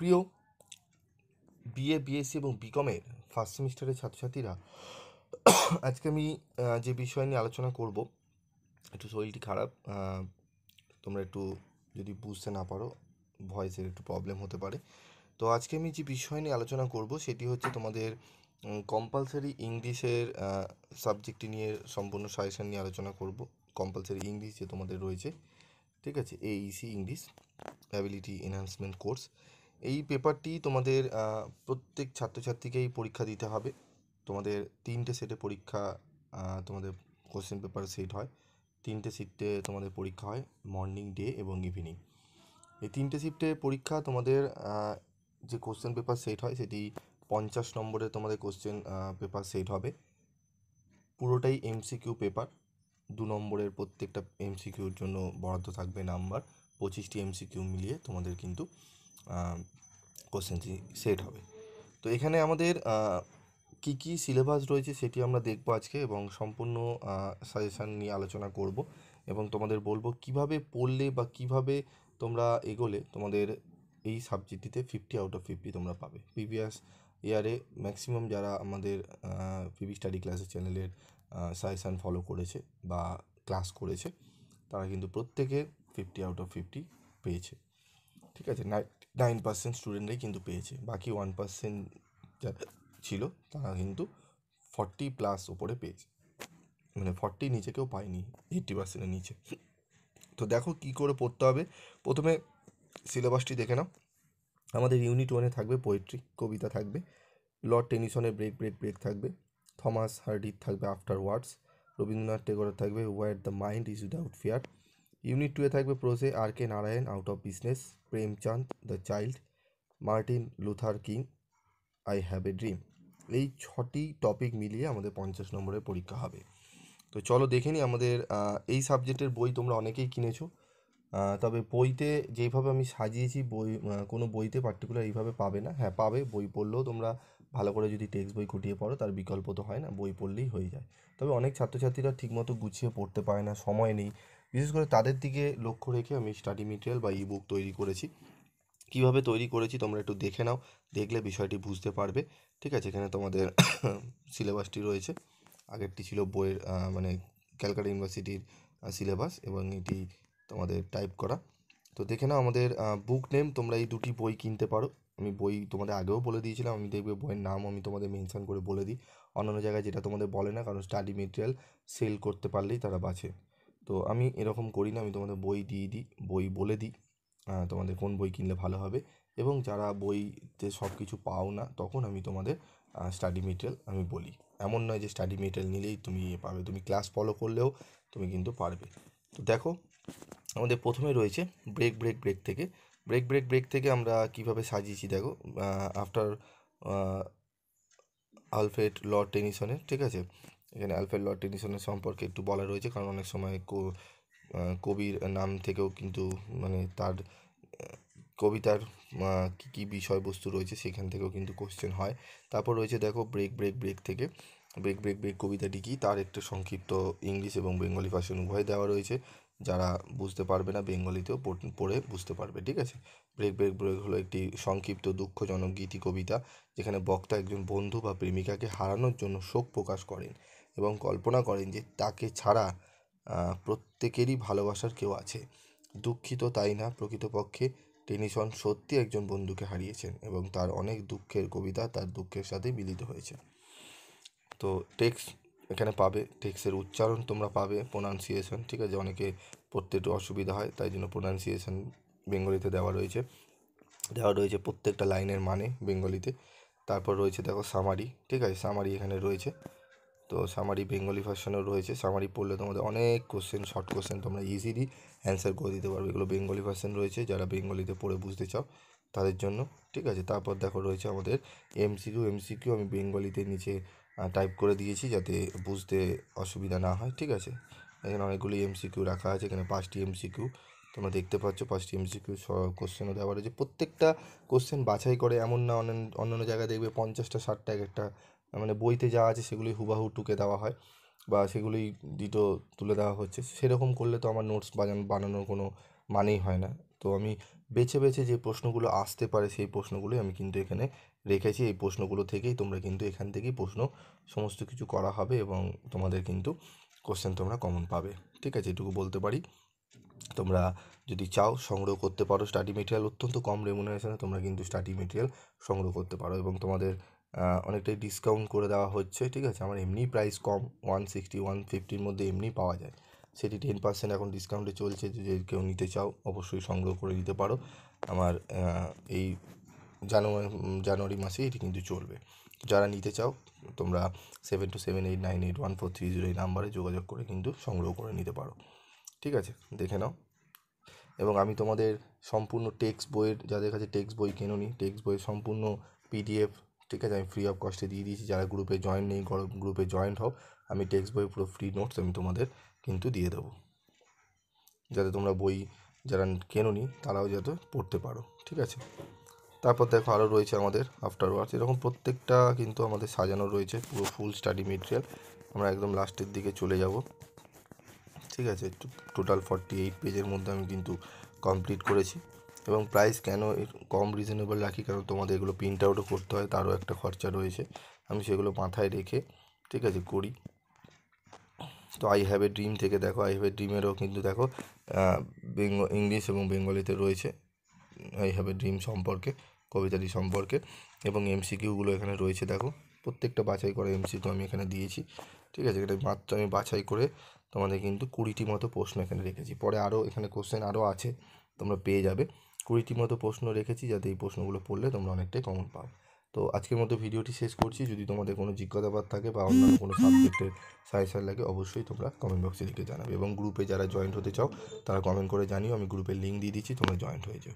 প্রিয় BA BSc এবং বিকমের first সেমিস্টারের ছাত্রছাত্রীরা, আজকে আমি যে বিষয় নিয়ে আলোচনা করব, একটু শরীরটি খারাপ, তোমরা একটু যদি বুঝতে না পারো, ভয়েসের একটু প্রবলেম হতে পারে। তো আজকে আমি যে বিষয় নিয়ে আলোচনা করব সেটি হচ্ছে তোমাদের কম্পালসারি ইংলিশের সাবজেক্টটি নিয়ে সম্পূর্ণ সাজেশন নিয়ে আলোচনা করব। কম্পালসারি ইংলিশ যে তোমাদের রয়েছে, ঠিক আছে, Aisi English ability enhancement course, এই পেপারটি তোমাদের প্রত্যেক ছাত্রছাত্রীকেই পরীক্ষা দিতে হবে। তোমাদের 3টে সেটে পরীক্ষা, তোমাদের কোশ্চেন পেপার সেট হয়। 3টে শিফটে তোমাদের পরীক্ষা হয়, মর্নিং, ডে এবং ইভিনিং। এই 3টে শিফটে পরীক্ষা তোমাদের যে কোশ্চেন পেপার সেট হয় সেটি 50 নম্বরের তোমাদের কোশ্চেন পেপার সেট হবে। পুরোটাই এমসিকিউ পেপার। 2 নম্বরের প্রত্যেকটা এমসিকিউর জন্য বরাদ্দ থাকবে নাম্বার। 25টি এমসিকিউ মিলিয়ে তোমাদের কিন্তু কোশ্চেনটি সেট হবে। তো এখানে আমাদের কী কী সিলেবাস রয়েছে সেটি আমরা দেখব আজকে, এবং সম্পূর্ণ সাজেশান নিয়ে আলোচনা করব এবং তোমাদের বলবো কিভাবে পড়লে বা কিভাবে তোমরা এগোলে তোমাদের এই সাবজেক্টটিতে 50 আউট অফ 50 তোমরা পাবে। প্রিভিয়াস ইয়ারে ম্যাক্সিমাম যারা আমাদের পিবি স্টাডি ক্লাসের চ্যানেলের সাজেশান ফলো করেছে বা ক্লাস করেছে, তারা কিন্তু প্রত্যেকে 50 আউট অফ 50 পেয়েছে। ঠিক আছে, 9% স্টুডেন্টরাই কিন্তু পেয়েছে, বাকি 1% যারা ছিল তারা কিন্তু 40+ ওপরে পেয়েছে, মানে 40 নিচে কেউ পায়নি, 80%-এর নিচে। তো দেখো কি করে পড়তে হবে। প্রথমে সিলেবাসটি দেখে নাও। আমাদের ইউনিট 1-এ থাকবে পোয়েট্রি, কবিতা থাকবে। লর্ড টেনিসনের ব্রেক ব্রেক ব্রেক থাকবে। থমাস হার্ডির থাকবে আফটার ওয়ার্ডস। রবীন্দ্রনাথ টেগোরের থাকবে where the mind is without fear. Unit 2-এ থাকবে প্রোজে R K Narayan out of business, Premchand the child, Martin Luther King I have a dream. এই 6টি টপিক মিলিয়ে আমাদের 50 নম্বরের পরীক্ষা হবে। তো চলো দেখে নিই। আমাদের এই সাবজেক্টের বই তোমরা অনেকেই কিনেছো, তবে বইতে যেইভাবে আমি সাজিয়েছি, কোনো বইতে পার্টিকুলার এইভাবে পাবে না। হ্যাঁ, পাবে, বই পড়লেও তোমরা ভালো করে যদি টেক্সট বই খুঁটিয়ে পড়ো, তার বিকল্প তো হয় না, বই পড়লেই হয়ে যায়। তবে অনেক ছাত্রছাত্রীরা ঠিকমতো গুছিয়ে পড়তে পারে না, সময় নেই। বিশেষ করে তাদের দিকে লক্ষ্য রেখে আমি স্টাডি মেটেরিয়াল বা ই বুক তৈরি করেছি। কীভাবে তৈরি করেছি তোমরা একটু দেখে নাও, দেখলে বিষয়টি বুঝতে পারবে। ঠিক আছে, এখানে তোমাদের সিলেবাসটি রয়েছে। আগেরটি ছিল বইয়ের মানে ক্যালকাটা ইউনিভার্সিটির সিলেবাস, এবং এটি তোমাদের টাইপ করা। তো দেখে নাও আমাদের বুক নেম। তোমরা এই 2টি বই কিনতে পারো। আমি বই তোমাদের আগেও বলে দিয়েছিলাম, আমি দেখবে বইয়ের নাম আমি তোমাদের মেনশন করে বলে দিই। অন্যান্য জায়গায় যেটা তোমাদের বলে না, কারণ স্টাডি মেটেরিয়াল সেল করতে পারলেই তারা বাঁচে। তো আমি এরকম করি না, আমি তোমাদের বই দিয়ে দিই, বই বলে দিই তোমাদের কোন বই কিনলে ভালো হবে। এবং যারা বইতে সব কিছু পাও না, তখন আমি তোমাদের স্টাডি মেটেরিয়াল আমি বলি। এমন নয় যে স্টাডি মেটেরিয়াল নিলেই তুমি পাবে, তুমি ক্লাস ফলো করলেও তুমি কিন্তু পারবে। তো দেখো, আমাদের প্রথমে রয়েছে ব্রেক ব্রেক ব্রেক থেকে। ব্রেক ব্রেক ব্রেক থেকে আমরা কিভাবে সাজিয়েছি দেখো। আফটার আলফ্রেড লর্ড টেনিসনের, ঠিক আছে, এখানে আলফ্রেড লর্ড টেনিসনের সম্পর্কে একটু বলা রয়েছে, কারণ অনেক সময় কবির নাম থেকেও কিন্তু মানে তার কবিতার কী কী বিষয়বস্তু রয়েছে সেখান থেকেও কিন্তু কোশ্চেন হয়। তারপর রয়েছে দেখো ব্রেক ব্রেক ব্রেক থেকে। ব্রেক ব্রেক ব্রেক কবিতাটি কী, তার একটু সংক্ষিপ্ত ইংলিশ এবং বেঙ্গলি ভার্সন উভয় দেওয়া রয়েছে। যারা বুঝতে পারবে না, বেঙ্গলিতেও পড়ে বুঝতে পারবে। ঠিক আছে, ব্রেক ব্রেক ব্রেক হলো একটি সংক্ষিপ্ত দুঃখজনক গীতি কবিতা, যেখানে বক্তা একজন বন্ধু বা প্রেমিকাকে হারানোর জন্য শোক প্রকাশ করেন এবং কল্পনা করেন যে তাকে ছাড়া প্রত্যেকেরই ভালোবাসার কেউ আছে। দুঃখিত তাই না, প্রকৃতপক্ষে টেনিসন সত্যি একজন বন্ধুকে হারিয়েছেন এবং তার অনেক দুঃখের কবিতা তার দুঃখের সাথে মিলিত হয়েছে। তো টেক্সট এখানে পাবে, টেক্সটের উচ্চারণ তোমরা পাবে, প্রোনাউন্সিয়েশন, ঠিক আছে, অনেকে পড়তে একটু অসুবিধা হয়, তাই জন্য প্রোনাউন্সিয়েশন বেঙ্গলিতে দেওয়া রয়েছে প্রত্যেকটা লাইনের মানে বেঙ্গলিতে। তারপর রয়েছে দেখো সামারি, ঠিক আছে, সামারি এখানে রয়েছে। তো সামারি বেঙ্গলি ভার্সনেও রয়েছে। সামারি পড়লে তোমাদের অনেক কোশ্চেন, শর্ট কোশ্চেন তোমরা ইজিলি অ্যান্সার করে দিতে পারবে। এগুলো বেঙ্গলি ভার্সন রয়েছে, যারা বেঙ্গলিতে পড়ে বুঝতে চাও তাদের জন্য। ঠিক আছে, তারপর দেখো রয়েছে আমাদের এমসিকিউ আমি বেঙ্গলিতে নিচে টাইপ করে দিয়েছি যাতে বুঝতে অসুবিধা না হয়। ঠিক আছে, এখানে অনেকগুলি এমসিকিউ রাখা আছে, এখানে 5টি এমসিকিউ তোমরা দেখতে পাচ্ছ। 5টি এমসিকিউ কোশ্চেনও দেওয়া রয়েছে। প্রত্যেকটা কোশ্চেন বাছাই করে, এমন না অন্যান্য জায়গায় দেখবে 50টা 60টা এক একটা, মানে বইতে যা আছে সেগুলি হুবাহু টুকে দেওয়া হয় বা সেগুলি ডিটো তুলে দেওয়া হচ্ছে। সেরকম করলে তো আমার নোটস বানানোর কোনো মানেই হয় না। তো আমি বেছে বেছে যে প্রশ্নগুলো আসতে পারে সেই প্রশ্নগুলোই আমি কিন্তু এখানে রেখেছি। এই প্রশ্নগুলো থেকেই তোমরা কিন্তু এখান থেকেই প্রশ্ন সমস্ত কিছু করা হবে এবং তোমাদের কিন্তু কোশ্চেন তোমরা কমন পাবে। ঠিক আছে, এটুকু বলতে পারি। তোমরা যদি চাও সংগ্রহ করতে পারো স্টাডি মেটেরিয়াল, অত্যন্ত কম রেমুনারেশনে তোমরা কিন্তু স্টাডি মেটেরিয়াল সংগ্রহ করতে পারো এবং তোমাদের অনেকটাই ডিসকাউন্ট করে দেওয়া হচ্ছে। ঠিক আছে, আমার এমনি প্রাইস কম, 160 150-র মধ্যে এমনি পাওয়া যায়, সেটি 10% এখন ডিসকাউন্টে চলছে। যদি কেউ নিতে চাও অবশ্যই সংগ্রহ করে নিতে পারো। আমার এই জানুয়ারি মাসে এটি কিন্তু চলবে। যারা নিতে চাও তোমরা 7278981430 এই নাম্বারে যোগাযোগ করে কিন্তু সংগ্রহ করে নিতে পারো। ঠিক আছে, দেখে নাও। এবং আমি তোমাদের সম্পূর্ণ টেক্সট বইয়ের, যাদের কাছে টেক্সট বই কেনোনি, টেক্সট বইয়ের সম্পূর্ণ পিডিএফ, ঠিক আছে, আমি ফ্রি অফ কস্টে দিয়ে দিয়েছি। যারা গ্রুপে জয়েন নেই, গ্রুপে জয়েন্ট হও, আমি টেক্সট বই পুরো ফ্রি নোটস আমি তোমাদের কিন্তু দিয়ে দেবো, যাতে তোমরা বই যারা কেনোনি তারাও যাতে পড়তে পারো। ঠিক আছে, তারপর দেখো আরও রয়েছে আমাদের আফটার ওয়ার্কস, এরকম প্রত্যেকটা কিন্তু আমাদের সাজানো রয়েছে পুরো ফুল স্টাডি মেটেরিয়াল। আমরা একদম লাস্টের দিকে চলে যাব। ঠিক আছে, টোটাল 48 পেজের মধ্যে আমি কিন্তু কমপ্লিট করেছি। এবং প্রাইস কেন কম রিজনেবল রাখি, কারণ তোমাদের এগুলো প্রিন্ট আউটও করতে হয়, তারও একটা খরচা রয়েছে, আমি সেগুলো মাথায় রেখে ঠিক আছে করি। তো আই হ্যাভ এ ড্রিম থেকে দেখো, আই হ্যাভ এ ড্রিমেরও কিন্তু দেখো ইংলিশ এবং বেঙ্গলিতে রয়েছে আই হ্যাভ এ ড্রিম সম্পর্কে, কবিতাটি সম্পর্কে। এবং এমসিকিউগুলো এখানে রয়েছে দেখো, প্রত্যেকটা বাছাই করা এমসিকিউ আমি এখানে দিয়েছি। ঠিক আছে, এটা মাত্র আমি বাছাই করে তোমাদের কিন্তু 20টি মতো প্রশ্ন এখানে রেখেছি। পরে আরও এখানে কোশ্চেন আরও আছে, তোমরা পেয়ে যাবে। 20টি মতো প্রশ্ন রেখেছি, যাতে এই প্রশ্নগুলো পড়লে তোমরা অনেকটাই কমন পাও। তো আজকের মতো ভিডিওটি শেষ করছি। যদি তোমাদের কোনো জিজ্ঞাসাবাদ থাকে বা অন্যান্য কোনো সাবজেক্টের সাজেশন লাগে, অবশ্যই তোমরা কমেন্ট বক্সে লিখে জানাবে। এবং গ্রুপে যারা জয়েন্ট হতে চাও তারা কমেন্ট করে জানিও, আমি গ্রুপের লিঙ্ক দিয়ে দিচ্ছি, তোমরা জয়েন্ট হয়ে যাও।